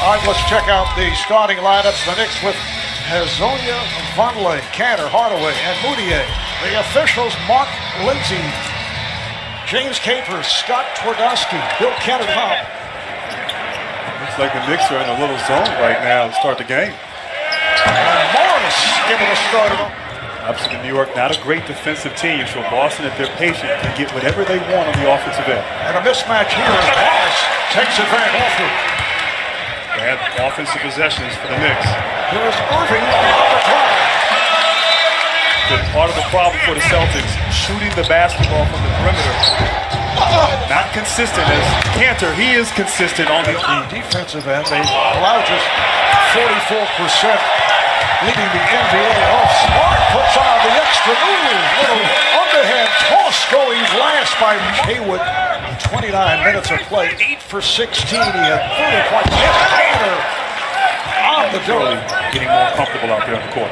All right, let's check out the starting lineups. The Knicks with Hazonia, Vonleh, Cantor, Hardaway, and Moutier. The officials, Mark Lindsay, James Capers, Scott Twardowski, Bill Kennedy. Looks like the Knicks are in a little zone right now to start the game. And Morris giving a start. Obviously, New York, not a great defensive team, so Boston, if they're patient, can get whatever they want on the offensive end. And a mismatch here as Morris takes advantage. They have offensive possessions for the Knicks. Here is Irving on the clock. Been part of the problem for the Celtics, shooting the basketball from the perimeter. Not consistent as Cantor. He is consistent on the defensive end. They allow just 44%, leading the NBA off. Smart puts on the extra move. Little underhand toss going glass by Haywood. 29 minutes of play, 8 for 16. He had 30 points. Cantor on the door. Getting more comfortable out there on the court.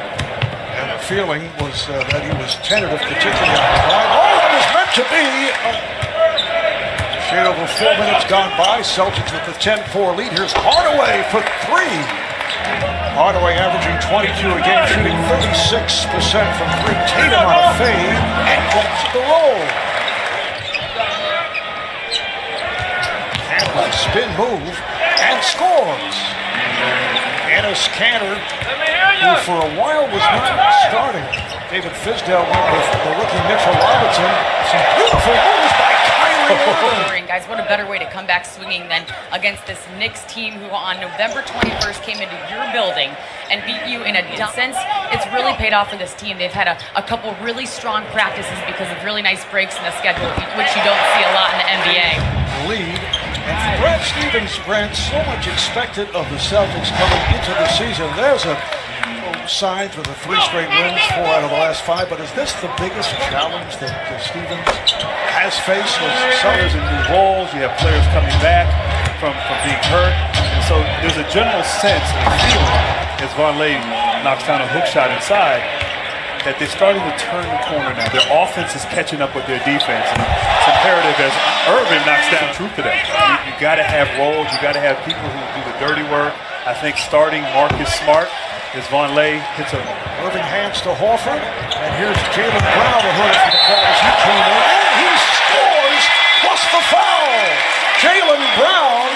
And the feeling was that he was tentative, particularly on the line. Oh, it was meant to be. Shade over 4 minutes gone by. Celtics with the 10-4 lead. Here's Hardaway for three. Hardaway averaging 22 a game, shooting 36% from three. Tatum on a fade and gets the roll. And a spin move and scores. Enes Kanter, who for a while was not starting. David Fizdale went with the rookie Mitchell Robinson. Some beautiful moves by Kyrie Irving. Guys, what a better way to come back swinging than against this Knicks team who on November 21st came into your building and beat you in a sense. It's really paid off for this team. They've had a couple really strong practices because of really nice breaks in the schedule, which you don't see a lot in the NBA. Lead. And for Brad Stevens, Brad, so much expected of the Celtics coming into the season. There's a signs with the 3 straight wins, 4 out of the last 5. But is this the biggest challenge that Stevens has faced? Players in new roles, you have players coming back from being hurt. And so there's a general sense and feeling as Vonleh knocks down a hook shot inside that they're starting to turn the corner now. Their offense is catching up with their defense. And it's imperative as Irving knocks down truth to that. You got to have roles. You got to have people who do the dirty work. I think starting Marcus Smart as Vonleh hits a... Irving hands to Horford. And here's Jaylen Brown, the hooker for the crowd as he came in. And he scores plus the foul. Jaylen Brown,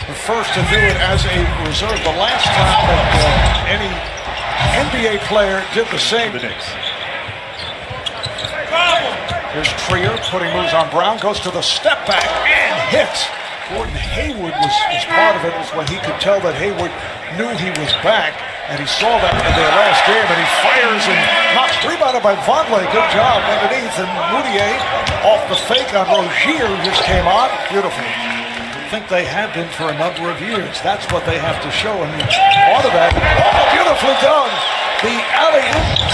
the first to do it as a reserve. The last time that any NBA player did the same. The Knicks. Here's Trier putting moves on Brown, goes to the step back and hits. Gordon Hayward was part of it. Was when he could tell that Hayward knew he was back, and he saw that in their last game, and he fires and knocks. Rebounded by Vonleh. Good job underneath, and Moutier off the fake on Rozier, who just came on. Beautiful. I think they have been for a number of years. That's what they have to show, and part of that, beautifully done. The alley-oop.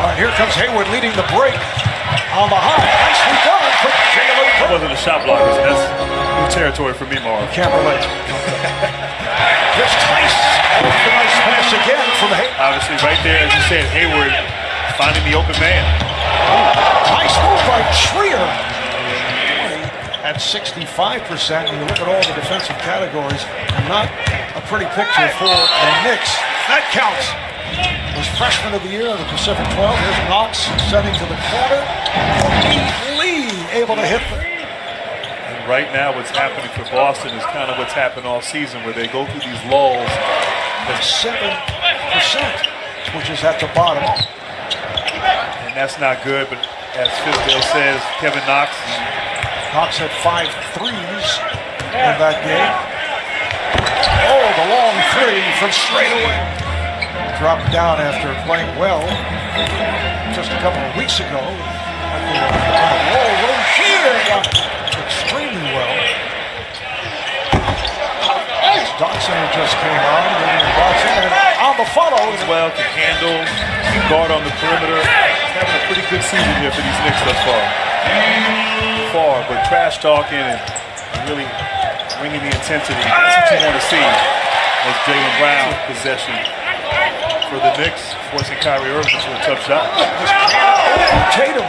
All right, here comes Hayward leading the break on the high. Nicely done for Jaylen. That wasn't a shot blocker, so that's new territory for me, Mark. Can't relate. Here's Tice. Off the nice pass again from Hayward. Obviously, right there, as you said, Hayward finding the open man. Nice move by Trier. At 65%, when you look at all the defensive categories, not a pretty picture for the Knicks. That counts. Was freshman of the year in the Pacific 12. Here's Knox setting to the corner. Lee able to hit the... And right now what's happening for Boston is kind of what's happened all season, where they go through these lulls. At 7%, which is at the bottom. And that's not good, but as Fizdale says, Kevin Knox had 5 threes in that game. Oh, the long three from straight away. Dropped down after playing well just a couple of weeks ago. Rozier got extremely well. Dotson just came on. And on the follow as well, can handle, can guard on the perimeter. He's having a pretty good season here for these Knicks thus far. But trash talking and really bringing the intensity. That's what you want to see as Jaylen Brown possession for the Knicks, forcing Kyrie Irving to a tough shot. Tatum.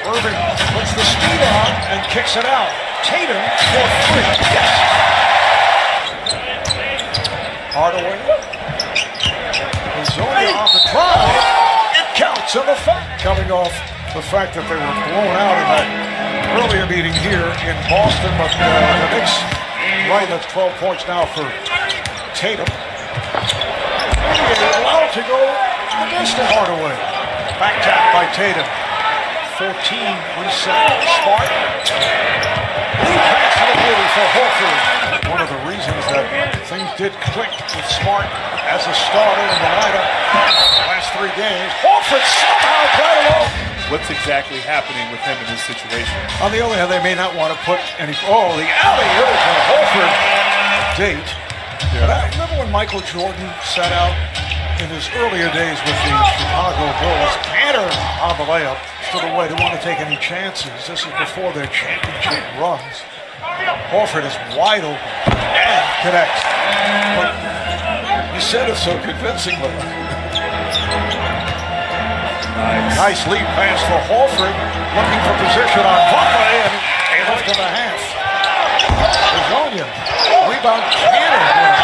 Irving puts the speed on and kicks it out. Tatum for three. Yes. Hardaway. Zonia on the drive. It counts in effect. Coming off the fact that they were blown out in that earlier meeting here in Boston, but the Knicks right at 12 points now for Tatum. NBA allowed to go against the Hardaway. Back tap by Tatum. 14 reset. Smart. Lead pass to the beauty for Horford. One of the reasons that things did click with Smart as a starter in the lineup last 3 games. Horford somehow played along. What's exactly happening with him in this situation? On the other hand, they may not want to put any. Oh, the alley-oop for Horford date. Yeah. I remember when Michael Jordan sat out in his earlier days with the Chicago Bulls. Cantor on the layup stood away. Didn't want to take any chances. This is before their championship runs. Horford is wide open and connects. But you said it so convincingly. Nice lead pass for Horford. Looking for position on Conway, and able to the half. Zonia. Rebound Cantor.